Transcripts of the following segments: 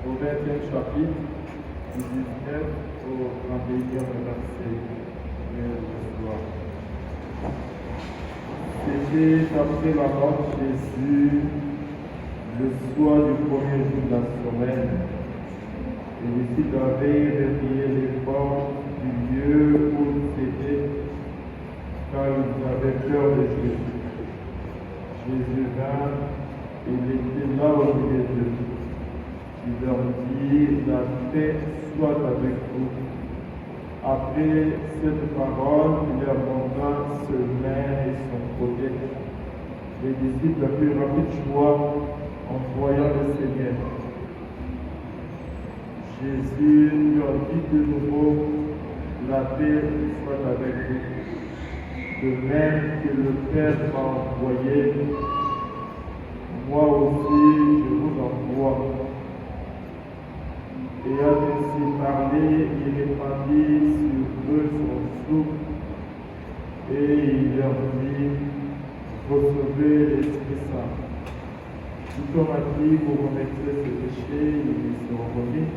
au 20e chapitre, du 19 au 31e verset. C'était après la mort de Jésus, le soir du premier jour de la semaine. Et ici, avait replié les portes du lieu où il était, car ils avaient peur de Jésus. Jésus vint, et il était là au milieu d'eux. Il leur dit, la paix soit avec vous. Après cette parole, il leur montra ses mains et son côté. Les disciples furent remplis de joie en voyant le Seigneur. Jésus leur dit de nouveau, la paix soit avec vous. De même que le Père m'a envoyé, moi aussi je vous envoie. Et a ainsi parlé, il répandit sur eux son souffle, et il leur dit, recevez l'Esprit Saint. Tout homme à qui vous remettrez ses péchés, ils lui seront remis.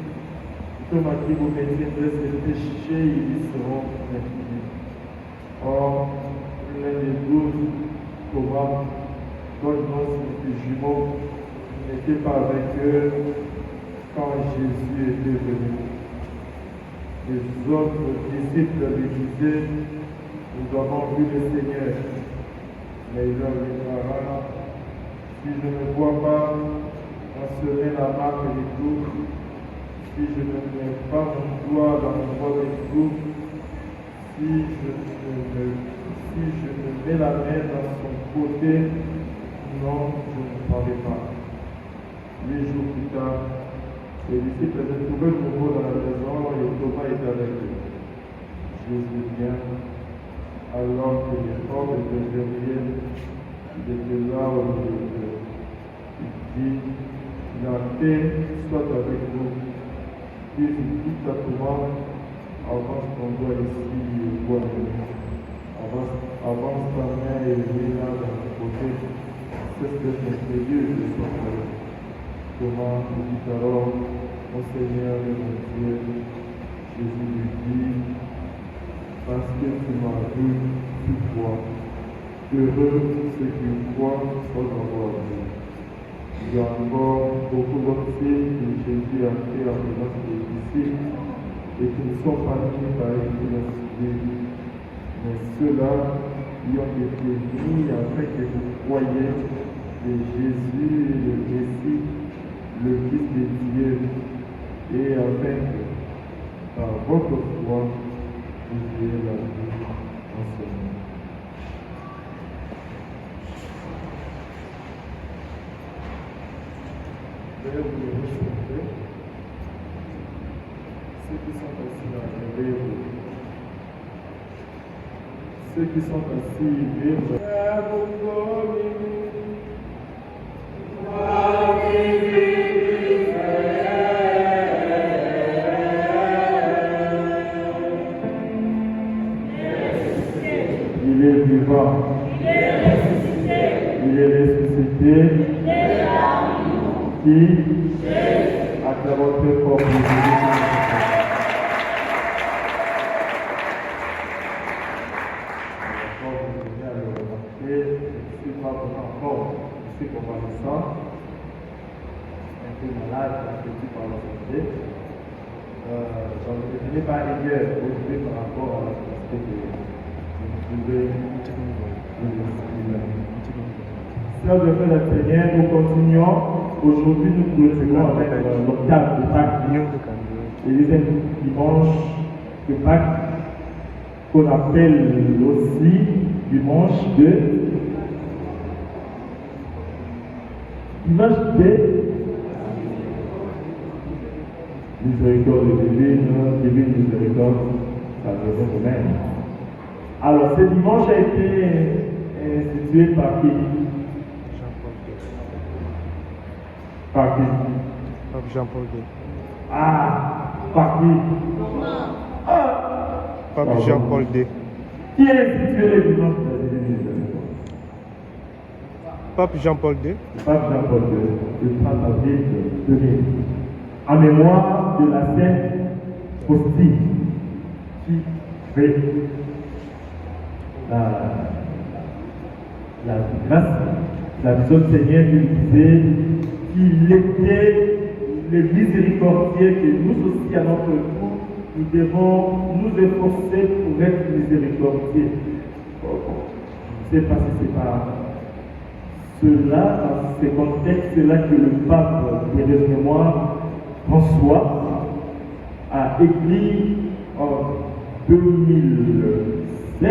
Tout homme à qui vous maintiendrez ses péchés, ils lui seront maintenus. Or, l'un des 12, Thomas, dont le nom signifie jumeau, n'était pas avec eux quand Jésus était venu. Les autres disciples lui disaient, nous avons vu le Seigneur. Mais il leur déclara, si je ne vois pas mentionner la marque des clous, si je ne mets pas mon doigt dans le bois des clous, si je ne mets la main dans son côté, non, je ne parlais pas. 8 jours plus tard, les disciples étaient trouvés de nouveau dans la maison et Thomas était avec eux. Jésus vient, alors que les portes étaient verrouillées, il était là au milieu d'eux. Il dit, la paix soit avec vous. Puis il dit à Thomas, avance ton doigt ici et vois le mien. Avance ta main et mets-la dans le côté. C'est ce que c'est Dieu de son frère. Thomas lui dit alors, mon Seigneur et mon Dieu. Jésus lui dit, parce que tu m'as vu, tu crois. Heureux ceux qui croient sans avoir vu. Il y a encore beaucoup d'autres signes que Jésus a fait en présence des disciples et qui ne sont pas mis par écrire. Mais ceux-là y ont été mis afin que vous croyiez que Jésus est le Messie, le Fils de Dieu, et afin que par votre foi, vous ayez la vie en ce monde. Veuillez vous lever, s'il vous plaît. Ceux qui sont assis là, levez-vous. Ceux qui sont assis, vivent. Il est vivant. Il est ressuscité. Qui acclamons très fort pour Jésus. Je suis convalescent, un peu malade, affaibli par la santé. Donc, je n'ai pas rigueur aujourd'hui par rapport à la capacité de trouver Sœurs de frères et Seigneur, nous continuons. Aujourd'hui, nous clôturons avec l'octave de Pâques. Et c'est un dimanche de Pâques qu'on appelle aussi dimanche de miséricorde divine miséricorde, la maison romaine. Alors, ce dimanche a été institué par qui? Par qui? Pape Jean-Paul II. Ah, par qui? Pape Jean-Paul II. Qui a institué le dimanche de la divine miséricorde? Pape Jean-Paul II. Pape Jean-Paul II, le 30 avril 2000. en mémoire de la Sainte Faustine qui fait la grâce, la vision du Seigneur qui disait qu'il était le miséricordieux, que nous aussi à notre tour, nous devons nous efforcer pour être miséricordieux. Je ne sais pas si c'est par cela, dans ce contexte-là, que le pape Thérèse Mémoire François a écrit en 2016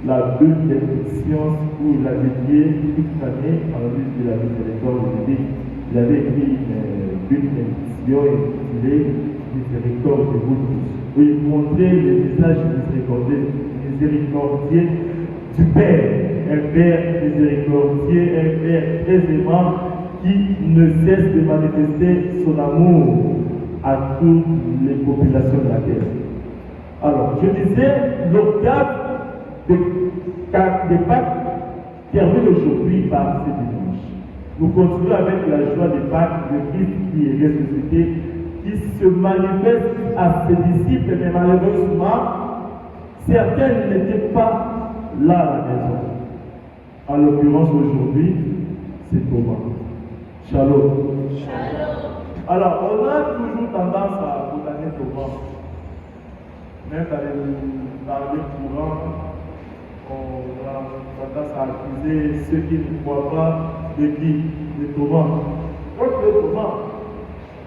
la bulle d'infection où il a dédié toute l'année à la lutte de la miséricorde divine. Il avait écrit une bulle d'infection intitulée Miséricorde de vous tous, où il montrait le visage miséricordieux du Père, un Père miséricordieux, un Père très aimant qui ne cesse de manifester son amour à toutes les populations de la terre. Alors, je disais, l'octave de Pâques termine aujourd'hui par ce dimanche. Nous continuons avec la joie de Pâques, de Christ qui est ressuscité, qui se manifeste à ses disciples, mais malheureusement, certains n'étaient pas là à la maison. En l'occurrence, aujourd'hui, c'est Thomas. Shalom. Alors, on a toujours tendance à condamner Thomas. Même dans les courants, on a tendance à accuser ceux qui ne croient pas de qui? De Thomas. Pourquoi de Thomas?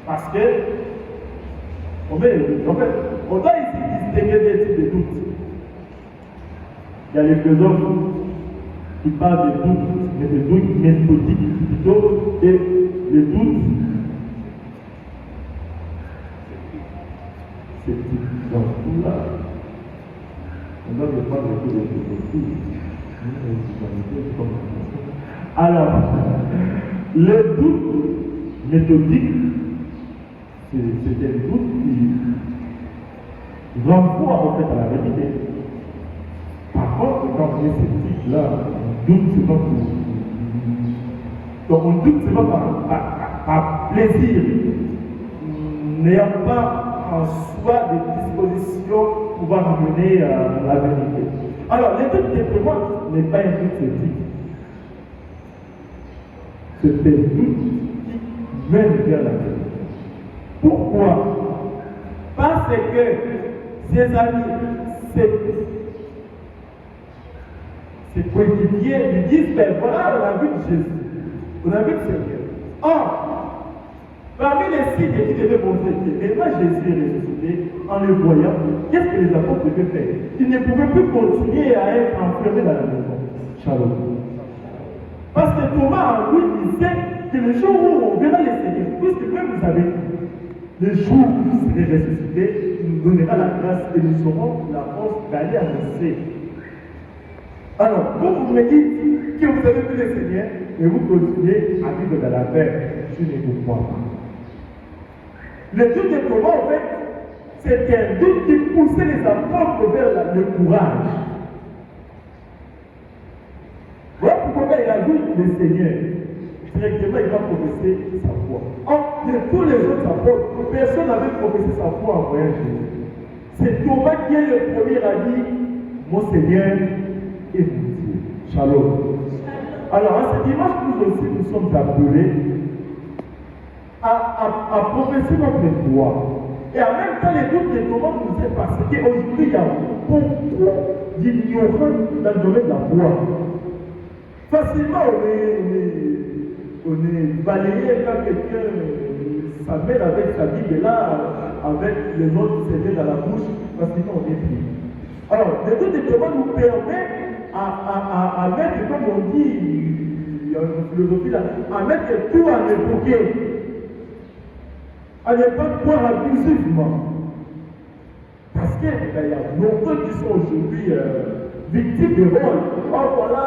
Parce que, on doit ici distinguer des types de doutes. Il y a les philosophes qui parlent de doutes, mais de doutes méthodiques plutôt, et les doutes c'est dans tout là. On doit ne pas de philosophie. Alors, le doute méthodique, c'est des doutes qui renvoient en fait à la vérité. Par contre, quand on est sceptique, là, on doute, c'est pas pour. Donc, on doute, c'est pas par plaisir, n'ayant pas en soi des dispositions pour pouvoir amener à la vérité. Alors, le doute des témoins n'est pas un doute sceptique. C'est un doute qui mène vers la vérité. Pourquoi? Parce que ses amis, ses coéquipiers lui disent, ben voilà, on a vu Jésus, on a vu le Seigneur. Or, parmi les signes qui devaient montrer que moi Jésus est ressuscité, en le voyant, qu'est-ce que les apôtres devaient faire? Ils ne pouvaient plus continuer à être enfermés dans la maison. Shalom. Parce que Thomas, lui, il sait que le jour où on verra le Seigneur, puisque même vous avez dit, le jour où vous serez ressuscité, il nous donnera la grâce et nous aurons la force d'aller annoncer. Alors, vous me dites que vous avez vu le Seigneur et vous continuez à vivre dans la paix. Je ne vous crois pas. Le doute de Thomas, en fait, c'est un doute qui poussait les apôtres vers le courage. Voilà pourquoi il a vu le Seigneur. Directement, il va professer sa foi. Or, de tous les autres apôtres, personne n'avait professé sa foi en voyant Jésus. C'est Thomas qui est le premier à dire, mon Seigneur et mon Dieu. Shalom. Alors, à ce dimanche, nous aussi, nous sommes appelés à professer notre foi. Et en même temps, les doutes de Thomas nous est parce qu'aujourd'hui, il y a beaucoup d'ignorants dans le domaine de la foi. Facilement, on est balayé quand quelqu'un s'amène avec sa Bible là, avec le nom du Seigneur dans la bouche, parce qu'on est pris. Alors, le doute de Thomas nous permet à mettre, comme on dit, il y a une philosophie là, à mettre tout en époquet, à ne pas croire abusivement. Parce qu'il y a nombreux qui sont aujourd'hui victimes de rôle. Oh voilà,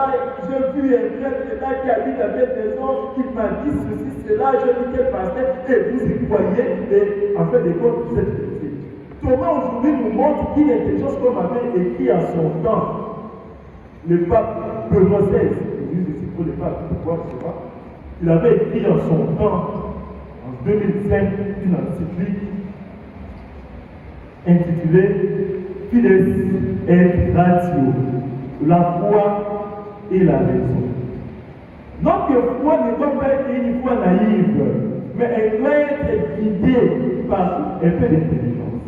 j'ai vu un prêtre là qui habite à cette maison, qui m'a dit ceci, cela, j'ai vu quel pasteur, et vous y croyez, et en fait des comptes, vous êtes victime. Thomas aujourd'hui nous montre qu'il y a des choses qu'on avait écrit à son temps. Le pape Benoît XVI, pour le pape, pourquoi je ne sais pas, il avait écrit en son temps, en 2005 une encyclique intitulée Fides et Ratio, la foi et la raison. Notre foi ne doit pas être une foi naïve, mais elle doit être guidée par un peu d'intelligence.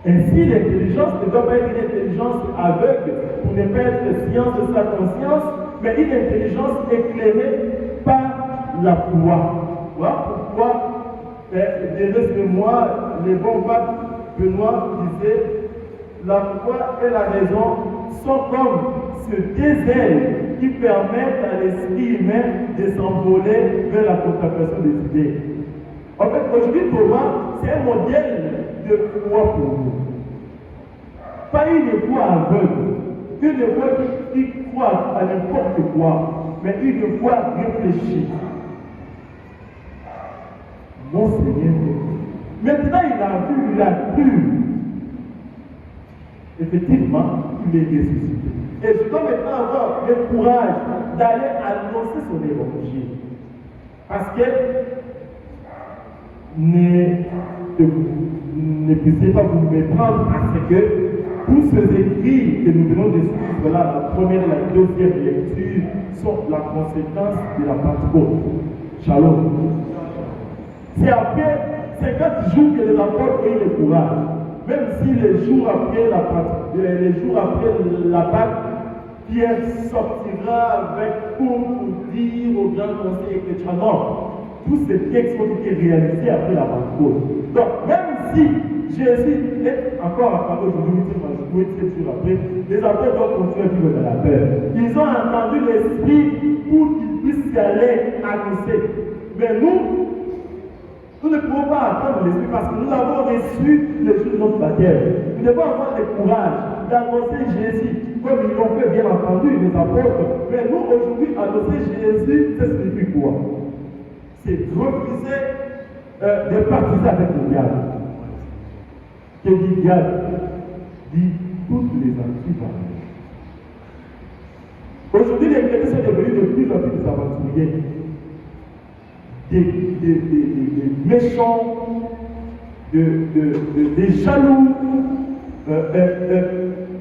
Ainsi, l'intelligence ne doit pas être une intelligence aveugle pour ne pas être science de sa conscience, mais une intelligence éclairée par la foi. Voilà pourquoi, de moi, les bons papes Benoît disait, la foi et la raison sont comme ce deux ailes qui permettent à l'esprit humain de s'envoler vers la contemplation des idées. En fait, aujourd'hui, Thomas, c'est un modèle de foi pour nous. Pas une foi aveugle, une foi qui croit à n'importe quoi, mais une foi réfléchie. Mon Seigneur, maintenant il a vu, il a cru. Effectivement, il est ressuscité. Et je dois maintenant avoir le courage d'aller annoncer son évangile. Parce que ne puissiez pas vous méprendre parce que tous ces écrits que nous venons de suivre là, la première et la deuxième lecture, sont la conséquence de la Pentecôte. Shalom. C'est après 50 jours que les apôtres ont eu le courage. Même si les jours après la Pâque, Pierre sortira avec pour dire au grand conseil chrétien. Non, tous ces textes ont été réalisés après la Pentecôte. Donc, même si Jésus est encore à parler aujourd'hui, 7 jours après, les apôtres doivent continuer à vivre dans la peur. Ils ont entendu l'Esprit pour qu'ils puissent y aller annoncer. Mais nous ne pouvons pas attendre l'Esprit parce que nous avons reçu le jour de notre baptême. Nous devons avoir le courage d'annoncer Jésus, comme ils l'ont fait bien entendu, les apôtres. Mais nous, aujourd'hui, annoncer Jésus, ça signifie quoi? C'est refuser de participer avec le diable. Que dit le diable? Dit toutes les antivaleurs. Aujourd'hui, les chrétiens sont devenus de plus en plus des aventuriers. Des méchants, des jaloux,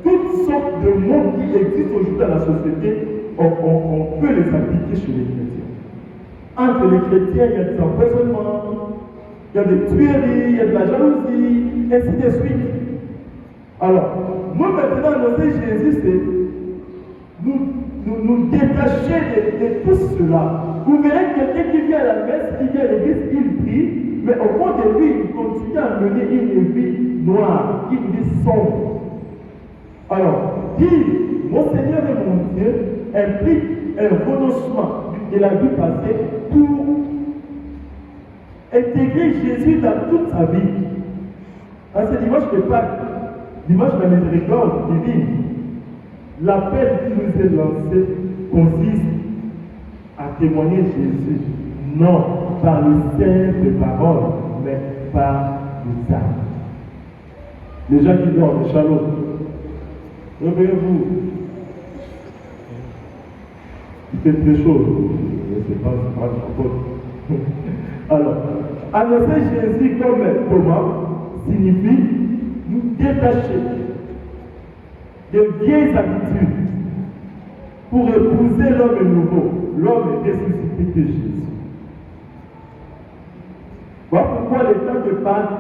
toutes sortes de mots qui existent aujourd'hui dans la société, on peut les appliquer chez les chrétiens. Entre les chrétiens, il y a des empoisonnements, il y a des tueries, il y a de la jalousie, ainsi de suite. Alors, nous maintenant, notre Jésus, c'est nous détacher de tout cela. Vous verrez quelqu'un qui vient à la messe, qui vient à l'église, il prie, mais au fond de lui, il continue à mener une vie noire, une vie sombre. Alors, dire mon Seigneur et mon Dieu implique un renoncement de la vie passée pour intégrer Jésus dans toute sa vie. En ce dimanche de Pâques, dimanche de la miséricorde divine, l'appel qui nous est lancé consiste à témoigner Jésus, non par le simple parole, mais par les actes. Les gens qui dorment, shalom. Réveillez-vous. Il fait très chaud. Je ne sais pas, c'est pas de faute. Alors, annoncer Jésus comme Thomas signifie nous détacher de vieilles habitudes pour épouser l'homme nouveau, l'homme ressuscité de Jésus. Voilà pourquoi le temps de Pâques,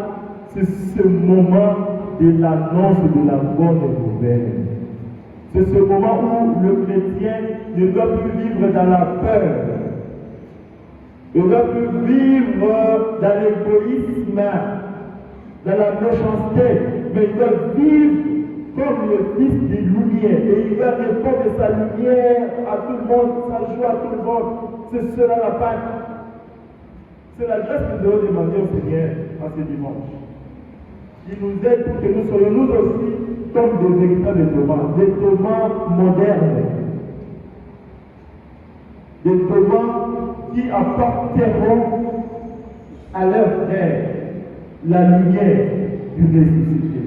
c'est ce moment de l'annonce de la bonne nouvelle. C'est ce moment où le chrétien ne doit plus vivre dans la peur. Il ne doit plus vivre dans l'égoïsme, dans la méchanceté, mais il doit vivre comme le Fils de lumière. Et il va répondre sa lumière à tout le monde, sa joie à tout le monde. C'est cela la Pâque. C'est la grâce que nous devons demander au Seigneur en ce dimanche. Il nous aide pour que nous soyons nous aussi comme des véritables Thomas, des Thomas modernes. Des Thomas qui apporteront à leur frère la lumière du ressuscité.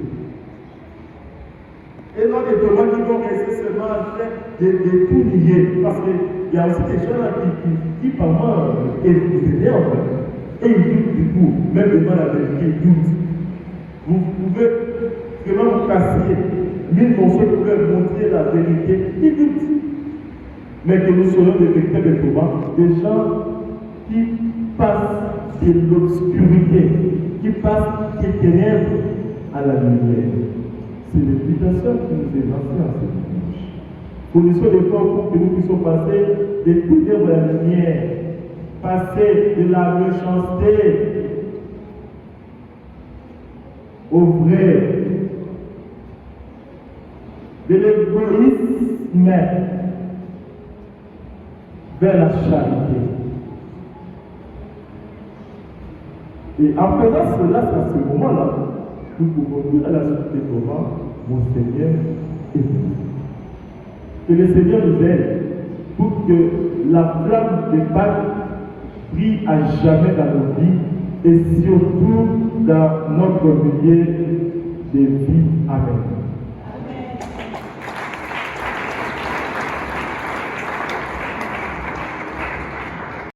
Et non des Thomas qui vont rester seulement en train de tout nier. Parce qu'il y a aussi des gens là qui par moi, énervent. Et ils doutent du tout, même devant la vérité, ils doutent. Vous pouvez vraiment vous casser 1000 morceaux pour leur montrer la vérité, ils doutent. Mais que nous soyons des véritables Thomas, des gens qui passent de l'obscurité, qui passent des ténèbres à la lumière. C'est l'invitation qui nous est lancée en cette dimanche. Connaissons l'effort pour que nous puissions passer des ténèbres à la lumière, passer de la méchanceté au vrai, de l'égoïsme vers la charité. Et en faisant cela, c'est à ce moment-là, nous pouvons dire à la suite de Thomas, mon Seigneur est venu. Que le Seigneur nous aide pour que la flamme de Pâques brille à jamais dans nos vies et surtout dans notre milieu de vie. Amen.